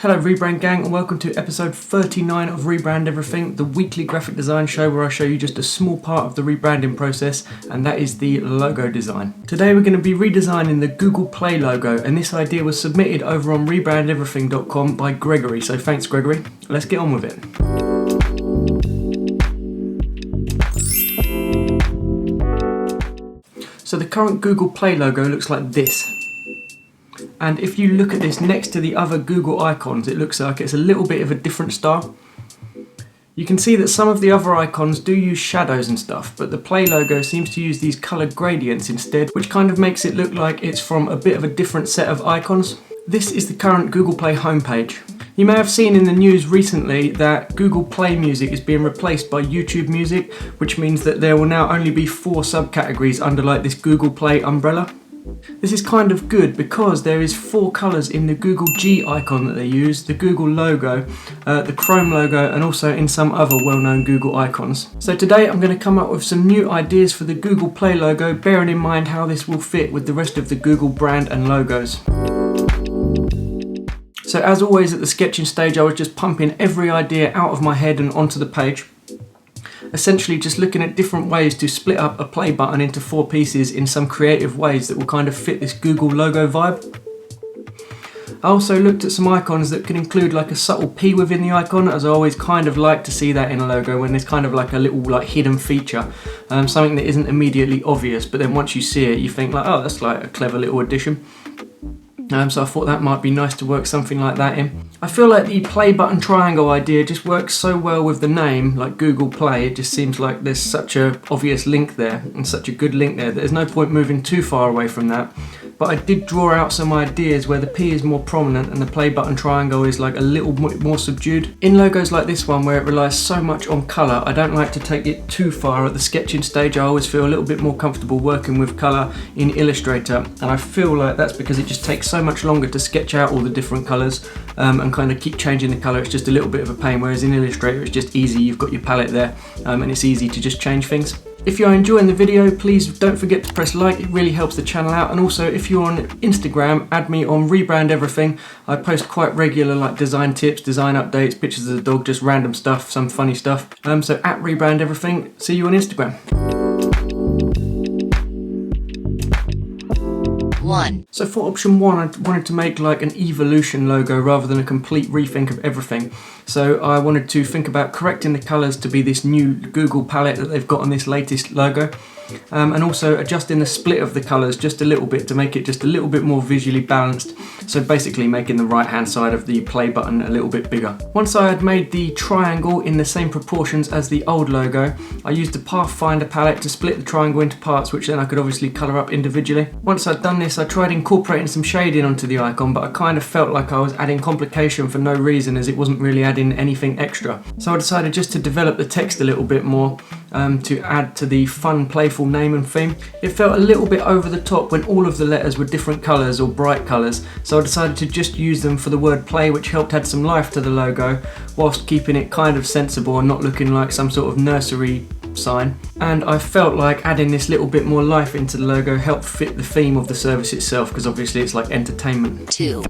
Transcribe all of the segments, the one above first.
Hello Rebrand gang, and welcome to episode 39 of Rebrand Everything, the weekly graphic design show where I show you just a small part of the rebranding process, and that is the logo design. Today we're going to be redesigning the Google Play logo, and this idea was submitted over on rebrandeverything.com by Gregory, so thanks Gregory. Let's get on with it. So the current Google Play logo looks like this. And if you look at this next to the other Google icons, it looks like it's a little bit of a different style. You can see that some of the other icons do use shadows and stuff, but the Play logo seems to use these coloured gradients instead, which kind of makes it look like it's from a bit of a different set of icons. This is the current Google Play homepage. You may have seen in the news recently that Google Play Music is being replaced by YouTube Music, which means that there will now only be 4 subcategories under like this Google Play umbrella. This is kind of good because there is 4 colours in the Google G icon that they use, the Google logo, the Chrome logo, and also in some other well-known Google icons. So today I'm going to come up with some new ideas for the Google Play logo, bearing in mind how this will fit with the rest of the Google brand and logos. So as always at the sketching stage, I was just pumping every idea out of my head and onto the page. Essentially just looking at different ways to split up a play button into 4 pieces in some creative ways that will kind of fit this Google logo vibe. I also looked at some icons that could include like a subtle P within the icon, as I always kind of like to see that in a logo when there's kind of like a little like hidden feature, something that isn't immediately obvious, but then once you see it you think like, oh, that's like a clever little addition. So I thought that might be nice to work something like that in. I feel like the play button triangle idea just works so well with the name, like Google Play. It just seems like there's such a obvious link there, and such a good link there, that there's no point moving too far away from that. But I did draw out some ideas where the P is more prominent and the play button triangle is like a little more subdued. In logos like this one where it relies so much on colour, I don't like to take it too far at the sketching stage. I always feel a little bit more comfortable working with colour in Illustrator, and I feel like that's because it just takes so much longer to sketch out all the different colours and kind of keep changing the colour. It's just a little bit of a pain, whereas in Illustrator it's just easy. You've got your palette there and it's easy to just change things. If you're enjoying the video, please don't forget to press like, it really helps the channel out. And also if you're on Instagram, add me on Rebrand Everything. I post quite regular like design tips, design updates, pictures of the dog, just random stuff, some funny stuff. So at Rebrand Everything, see you on Instagram. 1. So for option 1, I wanted to make like an evolution logo rather than a complete rethink of everything. So I wanted to think about correcting the colours to be this new Google palette that they've got on this latest logo. And also adjusting the split of the colours just a little bit to make it just a little bit more visually balanced. So basically making the right hand side of the play button a little bit bigger. Once I had made the triangle in the same proportions as the old logo, I used the Pathfinder palette to split the triangle into parts, which then I could obviously colour up individually. Once I'd done this, I tried incorporating some shading onto the icon, but I kind of felt like I was adding complication for no reason, as it wasn't really adding anything extra. So I decided just to develop the text a little bit more to add to the fun, playful name and theme. It felt a little bit over the top when all of the letters were different colours or bright colours, so I decided to just use them for the word play, which helped add some life to the logo whilst keeping it kind of sensible and not looking like some sort of nursery sign. And I felt like adding this little bit more life into the logo helped fit the theme of the service itself, because obviously it's like entertainment. 2.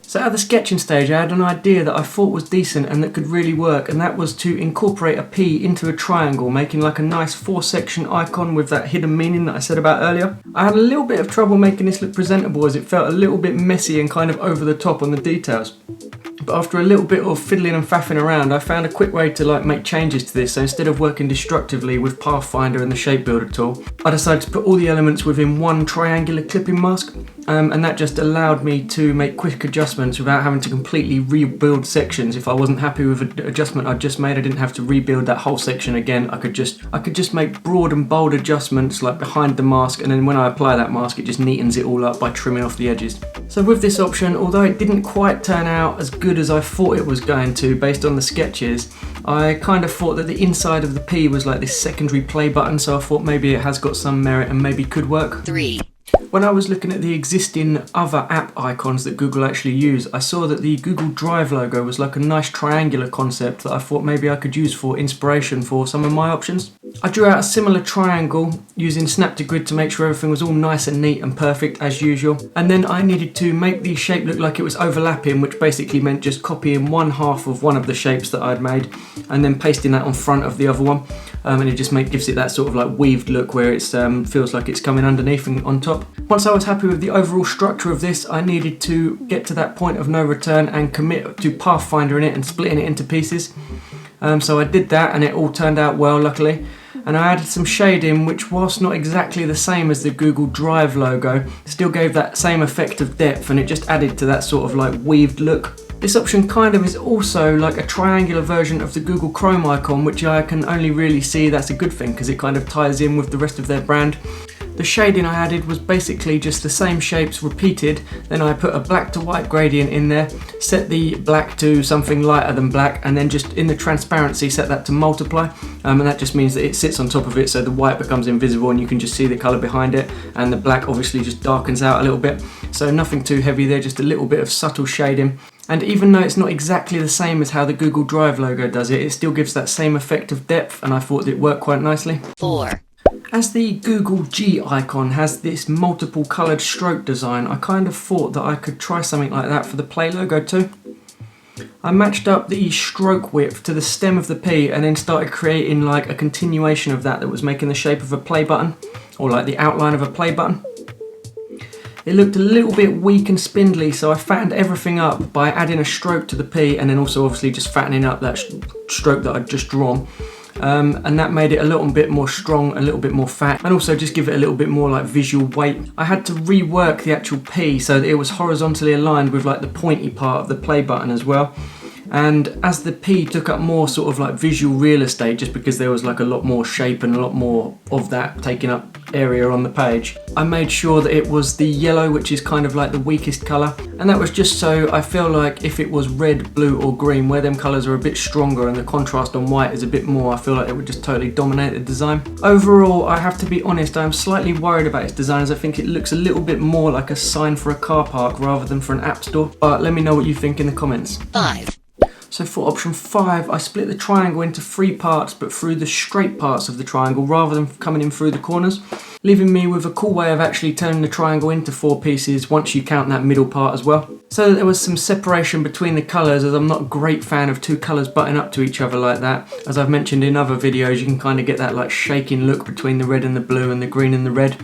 So at the sketching stage, I had an idea that I thought was decent and that could really work, and that was to incorporate a P into a triangle, making like a nice 4-section icon with that hidden meaning that I said about earlier. I had a little bit of trouble making this look presentable, as it felt a little bit messy and kind of over the top on the details. But after a little bit of fiddling and faffing around, I found a quick way to like make changes to this. So instead of working destructively with Pathfinder and the Shape Builder tool, I decided to put all the elements within one triangular clipping mask, and that just allowed me to make quick adjustments without having to completely rebuild sections. If I wasn't happy with an adjustment I'd just made, I didn't have to rebuild that whole section again. I could just make broad and bold adjustments like behind the mask, and then when I apply that mask it just neatens it all up by trimming off the edges. So with this option, although it didn't quite turn out as good as I thought it was going to based on the sketches, I kind of thought that the inside of the P was like this secondary play button, so I thought maybe it has got some merit and maybe could work. 3. When I was looking at the existing other app icons that Google actually use, I saw that the Google Drive logo was like a nice triangular concept that I thought maybe I could use for inspiration for some of my options. I drew out a similar triangle using Snap to Grid to make sure everything was all nice and neat and perfect as usual. And then I needed to make the shape look like it was overlapping, which basically meant just copying one half of one of the shapes that I'd made and then pasting that on front of the other one. And it just gives it that sort of like weaved look where it feels like it's coming underneath and on top. Once I was happy with the overall structure of this, I needed to get to that point of no return and commit to Pathfinder in it and splitting it into pieces. So I did that and it all turned out well, luckily. And I added some shading, which whilst not exactly the same as the Google Drive logo, still gave that same effect of depth, and it just added to that sort of like weaved look. This option kind of is also like a triangular version of the Google Chrome icon, which I can only really see that's a good thing because it kind of ties in with the rest of their brand. The shading I added was basically just the same shapes repeated, then I put a black to white gradient in there, set the black to something lighter than black, and then just in the transparency set that to multiply, and that just means that it sits on top of it so the white becomes invisible and you can just see the colour behind it, and the black obviously just darkens out a little bit. So nothing too heavy there, just a little bit of subtle shading. And even though it's not exactly the same as how the Google Drive logo does it, it still gives that same effect of depth, and I thought it worked quite nicely. 4. As the Google G icon has this multiple coloured stroke design, I kind of thought that I could try something like that for the Play logo too. I matched up the stroke width to the stem of the P and then started creating like a continuation of that was making the shape of a play button, or like the outline of a play button. It looked a little bit weak and spindly, so I fattened everything up by adding a stroke to the P and then also obviously just fattening up that stroke that I'd just drawn. And that made it a little bit more strong, a little bit more fat, and also just give it a little bit more like visual weight. I had to rework the actual P so that it was horizontally aligned with like the pointy part of the play button as well. And as the P took up more sort of like visual real estate, just because there was like a lot more shape and a lot more of that taking up area on the page, I made sure that it was the yellow, which is kind of like the weakest colour, and that was just so I feel like if it was red, blue or green, where them colours are a bit stronger and the contrast on white is a bit more, I feel like it would just totally dominate the design. Overall, I have to be honest, I'm slightly worried about its design as I think it looks a little bit more like a sign for a car park rather than for an app store, but let me know what you think in the comments. 5. So for option 5, I split the triangle into 3 parts, but through the straight parts of the triangle rather than coming in through the corners, leaving me with a cool way of actually turning the triangle into 4 pieces once you count that middle part as well. So that there was some separation between the colours, as I'm not a great fan of 2 colours butting up to each other like that. As I've mentioned in other videos, you can kind of get that like shaking look between the red and the blue and the green and the red.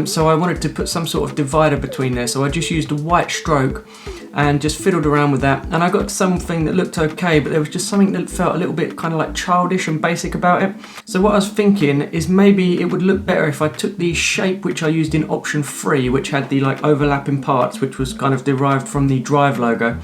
So I wanted to put some sort of divider between there, so I just used a white stroke and just fiddled around with that, and I got something that looked okay, but there was just something that felt a little bit kind of like childish and basic about it. So what I was thinking is maybe it would look better if I took the shape which I used in option 3, which had the like overlapping parts, which was kind of derived from the Drive logo,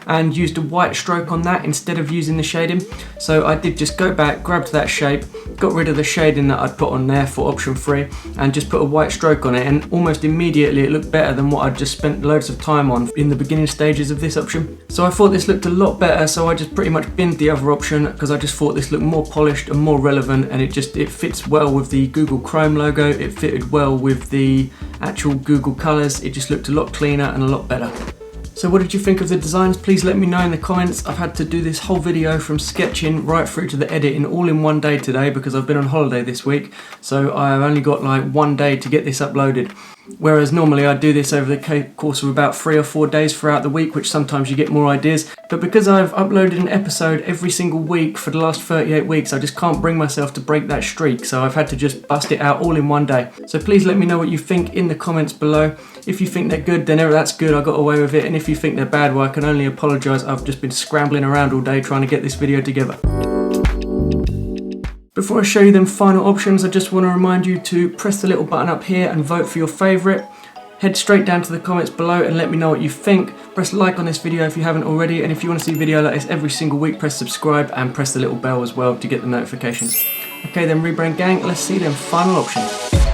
and used a white stroke on that instead of using the shading. So I did just go back, grabbed that shape, got rid of the shading that I'd put on there for option 3, and just put a white stroke on it, and almost immediately it looked better than what I'd just spent loads of time on in the beginning stages of this option. So I thought this looked a lot better, so I just pretty much binned the other option because I just thought this looked more polished and more relevant, and it fits well with the Google Chrome logo, it fitted well with the actual Google colours, it just looked a lot cleaner and a lot better. So what did you think of the designs? Please let me know in the comments. I've had to do this whole video from sketching right through to the editing all in one day today because I've been on holiday this week. So I've only got like 1 day to get this uploaded. Whereas normally I do this over the course of about 3 or 4 days throughout the week, which sometimes you get more ideas. But because I've uploaded an episode every single week for the last 38 weeks, I just can't bring myself to break that streak. So I've had to just bust it out all in 1 day. So please let me know what you think in the comments below. If you think they're good, then that's good, I got away with it. And if you think they're bad, well, I can only apologise. I've just been scrambling around all day trying to get this video together. Before I show you them final options, I just want to remind you to press the little button up here and vote for your favourite. Head straight down to the comments below and let me know what you think. Press like on this video if you haven't already, and if you want to see a video like this every single week, press subscribe and press the little bell as well to get the notifications. Okay then, Rebrand gang, let's see them final options.